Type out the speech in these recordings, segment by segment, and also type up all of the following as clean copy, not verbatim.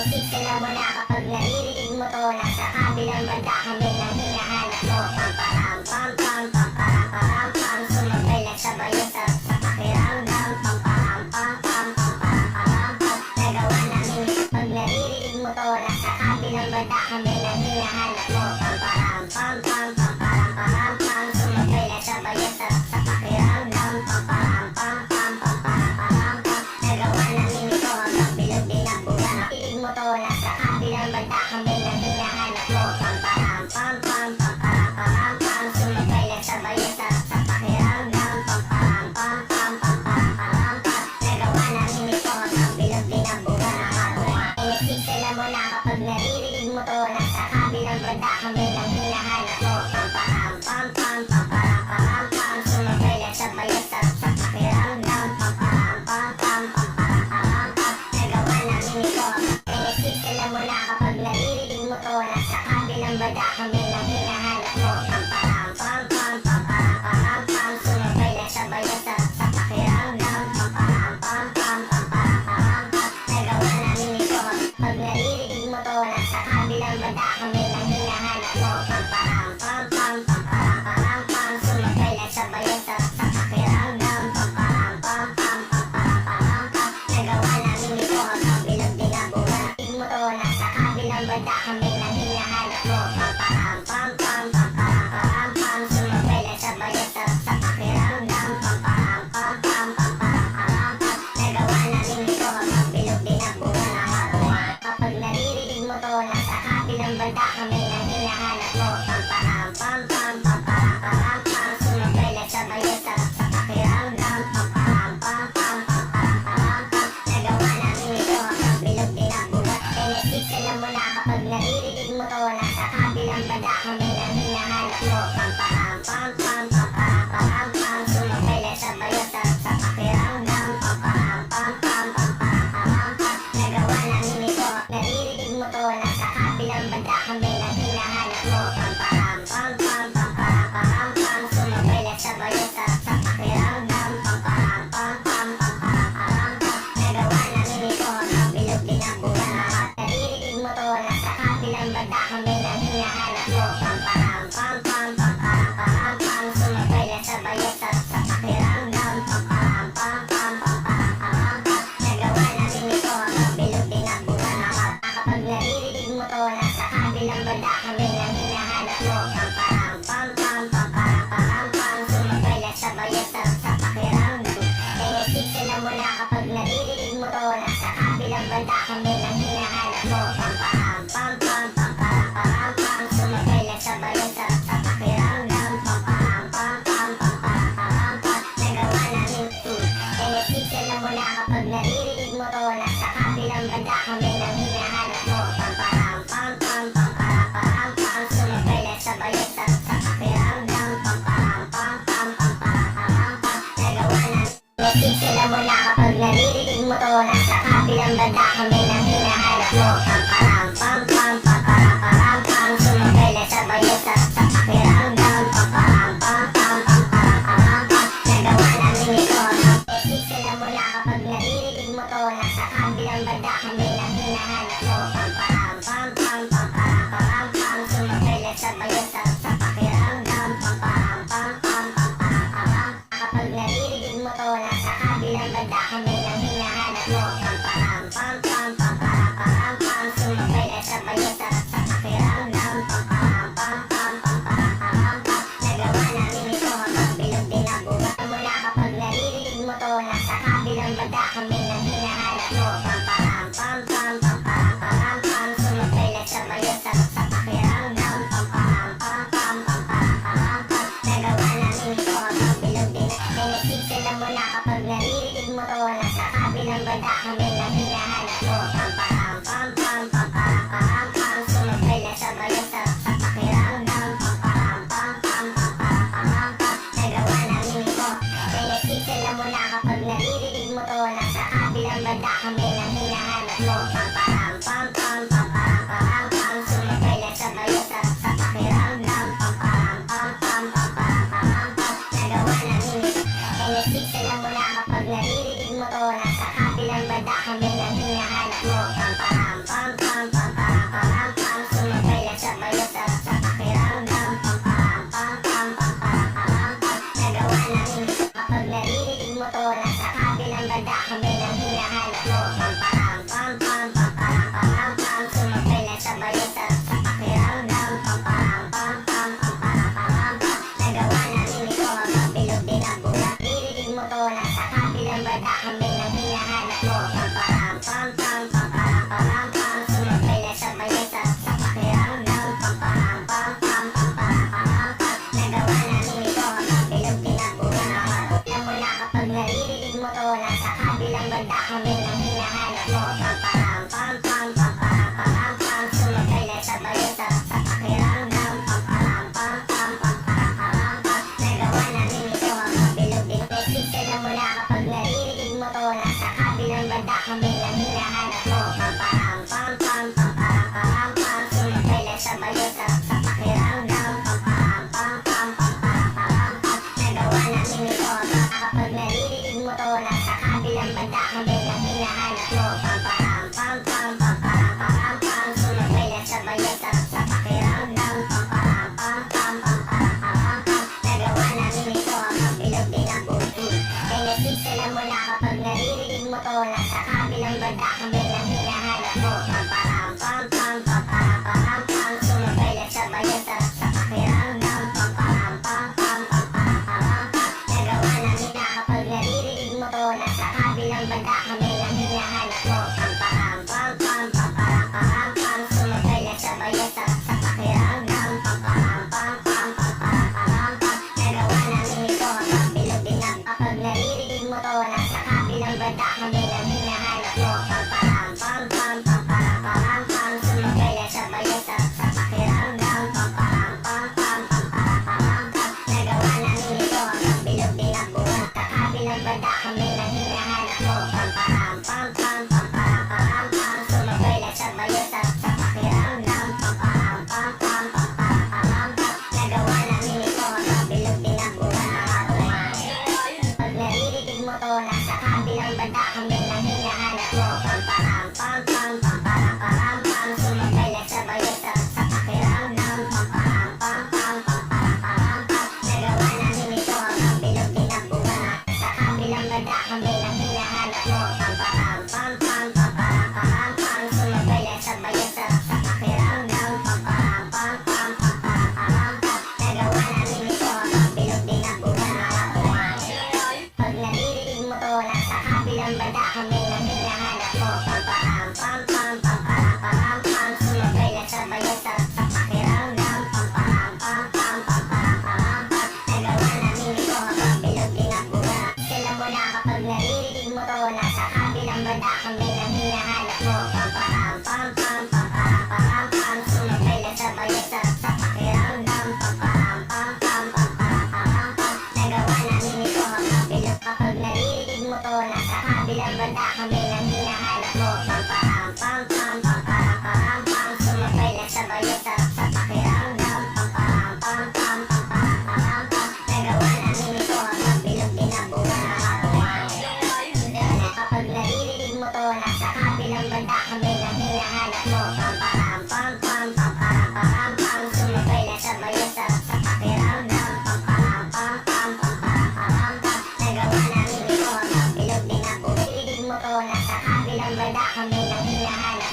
Siksila mo na kapag naririnig mo to. Nasa kabilang banda kami nang hinahanap mo. Pamparam pam pam pamparam param pam. Sumabay lang sabay ang sarap sa pakiramdam. Pamparam pam pam pamparam param pam. Nagawa namin kapag naririnig mo to. Nasa kabilang banda kami nang hinahanap mo. Pamparam pam pam pamparam param pam. Sumabay lang sabay ang sarap sa pakiramdam. Pamparam pam pam pamparam param pam. Nagawa namin ito hanggang bilog din ang buwan. Nakinig mo to. Nasa kabilang banda kami nang hinahanap mo. Pamparam pam pam pamparam param pam. Sumabay lang sabay ang sarap sa pakiramdam. Pamparam pam pam pamparam param pam. Nagawa namin ito hanggang bilog din ang buwan. Siksila mo na kapag naririnig mo to. Nasa kabilang banda kami nang hinahanap mo. Pamparam pam pam pamparam param pam. Sumabay lang sabay ang sarap sa pakiramdam. Pamparam pam pam pamparam param pam. Nagawa namin ito. Siksila mo na kapag naririnig mo to. Nasa kabilang banda kami nang hinahanap mo. Pamparam pam pam pamparam param pam. Sumabay lang sabay ang sarap sa pakiramdam. Pamparam pam pam pamparam param pam. Nagawa namin ito. Pag naririnig mo to. Nasa kabilang banda kami nang hinahanap mo. Pamparam pam pam pamparam param pam. Sumabay lang sabay ang sarap sa pakiramdam. Pamparam pam pam pamparam param pam. Nagawa namin ito hanggang bilog din ang buwan. Naririnig mo to. Nasa kabilang banda kami nang hinahanap mo. Pamparam pam pam pamparam param pam. Sumabay lang sabay ang sarap sa pakiramdam. Pamparam pam pam pamparam param pam. Nagawa namin ito hanggang bilog din ang buwan. Kapag naririnig mo to. Nasa kabilang banda kami nang hinahanap mo. Pamparam pam pam pamparam param pam. Sumabay lang sabay ang sarap sa pakiramdam. Pamparam pam pam pamparam param pam. Nagawa namin ito hanggang bilog din ang buwan. Siksila mo na kapag naririnig mo to. Nasa kabilang banda kami nang hinahanap mo. Pamparam pam pam pamparam param pam. Sumabay lang sabay ang sarap sa pakiramdam. Pamparam pam pam pamparam param pam. Nagawa namin ito. Naririnig mo to. Nasa kabilang banda kami nang hinahanap mo. Pamparam pam pam pamparam param pam. Sumabay lang sabay ang sarap sa pakiramdam. Pamparam pam pam pamparam param pam. Nagawa namin ito hanggang bilog din ang buwan. Naririnig mo to. Nasa kabilang banda kami nang hinahanap mo. Pamparam pam pam pamparam param pam. Sumabay lang sabay ang sarap sa pakiramdam. Pamparam pam pam pamparam param pam. Nagawa namin ito hanggang bilog din ang buwan. Kapag naririnig mo to. Nasa kabilang banda kami nang hinahanap mo. Pamparam pam pam pamparam param pam. Sumabay lang sabay ang sarap sa pakiramdam. Siksila mo na kapag naririnig mo to. Nasa kabilang banda kami nang hinahanap mo. Pamparam pam pam pamparam param pam. Sumabay lang sabay ang sarap sa pakiramdam. Pamparam pam pam pamparam param pam. Nagawa namin ito. Siksila mo na kapag naririnig mo to. Nasa kabilang banda kami nang hinahanap mo. Pamparam pam pam pamparam param pam. Sumabay lang sabay ang sarap sa pakiramdam. Pamparam pam pam pamparam param pam. Nagawa namin. Siksila mo na kapag naririnig mo to. Nasa kabilang banda kami nang hinahanap mo. Pamparam pam pam pamparam param pam. Sumabay lang sabay ang sarap sa pakiramdam. Pamparam pam pam pamparam param pam. Nagawa namin ito. Siksila mo na kapag naririnig mo to. Nasa kabilang banda kami nang hinahanap mo. Pamparam pam pam pamparam param pam. Sumabay lang sabay ang sarap sa pakiramdam. Pamparam pam pam pamparam param pam. Kapag naririnig mo to. Nasa kabilang banda kami nang hinahanap mo. Pamparam pam pam pamparam param pam. Sumabay lang sabay ang sarap sa pakiramdam. Pamparam pam pam pamparam param pam. Nagawa namin ito hanggang bilog din ang buwan. Mula kapag naririnig mo to. Nasa kabilang banda kami nang hinahanap mo. Pamparam pam pam pamparam param pam. Sumabay lang sabay ang sarap sa pakiramdam. Pamparam pam pam pamparam param pam. Nagawa namin ito hanggang bilog din. Siksila mo na kapag naririnig mo to. Nasa kabilang banda kami nang hinahanap mo. Pamparam pam pam pamparam param pam. Sumabay lang sabay ang sarap sa pakiramdam. Pamparam pam pam pamparam param pam. Nagawa namin ito. Siksila mo na kapag naririnig mo to. Nasa kabilang banda kami nang hinahanap mo. Pamparam pam pam pamparam param pam. Sumabay lang sabay ang sarap sa pakiramdam. Pamparam pam pam pamparam param pam. Nagawa namin ito. Siksila mo na kapag naririnig mo to. Nasa kabilang banda kami nang hinahanap mo. Pamparam pam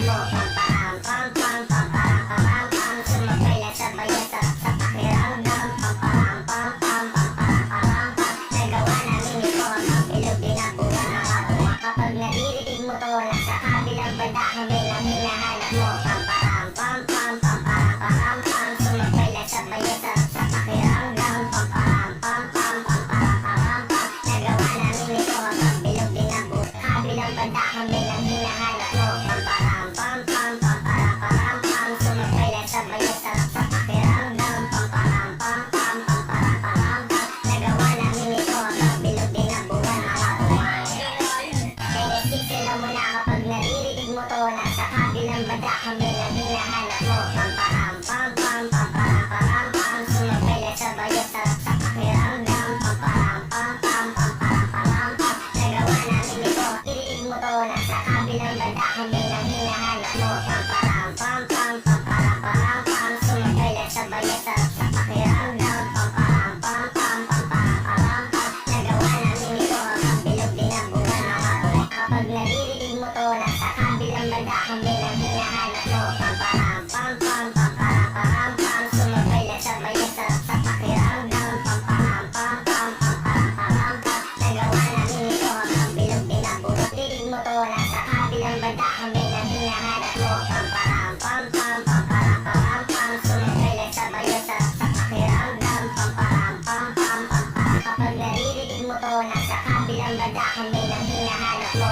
mo. Pamparam pam pam, pamparam param pam. Sumabay lang sabay ang sarap sa pakiramdam. Pamparam pam pam, pamparam param pam. Nagawa namin ito hanggang bilog din ang buwan ng kapwa. Kapag naririnig mo to, nasa kabilang banda kami lang hinahanap mo. Pamparam pam pam, pamparam param pam. Sumabay lang sabay ang sarap sa pakiramdam. Pamparam pam pam, pamparam param pam. Nagawa namin ito hanggang bilog din ang buwan. Kabilang banda kami lang hinahanap mo. Pamparam pam pam, pamparam param pam. Sumabay lang sabay ang sarap sa pakiramdam. Pamparam pam pam, pamparam param pam. Nagawa namin ito hanggang bilog din ang buwan ng kapwa. Tenesik sila muna kapag naririnig mo to, nasa kabilang banda kami lang hinahanap mo. Pamparam pam pam, pamparam param pam. Sumabay lang sabay ang sarap sa pakiramdam. Pamparam pam pam, pamparam param pam. Nagawa namin ito, irinig mo to, nasa kabilang banda kami lang hinahanap mo. Pamparam pam pam, pamparam param pam. Sumabay lang sabay ang sarap sa pakiramdam. Pamparam pam pam, pamparam param pam. Nagawa namin ito hanggang bilog din ang buwan ng kapwa. Kapag naririnig mo to, nasa kabilang banda kami lang hinahanap mo. Pamparam pam pam, pamparam param pam. Sumabay lang sabay ang sarap sa pakiramdam. Pamparam pam pam, pamparam param pam. Nagawa namin ito hanggang bilog din ang buwan. Rinig mo to, nasa kabilang banda kami lang hinahanap mo. Pamparam pam pam, pamparam param pam. Sumabay lang sabay ang sarap sa pakiramdam. Pamparam pam pam, pamparam. Kapag naririnig mo to, nasa kabilang banda kami lang hinahanap mo.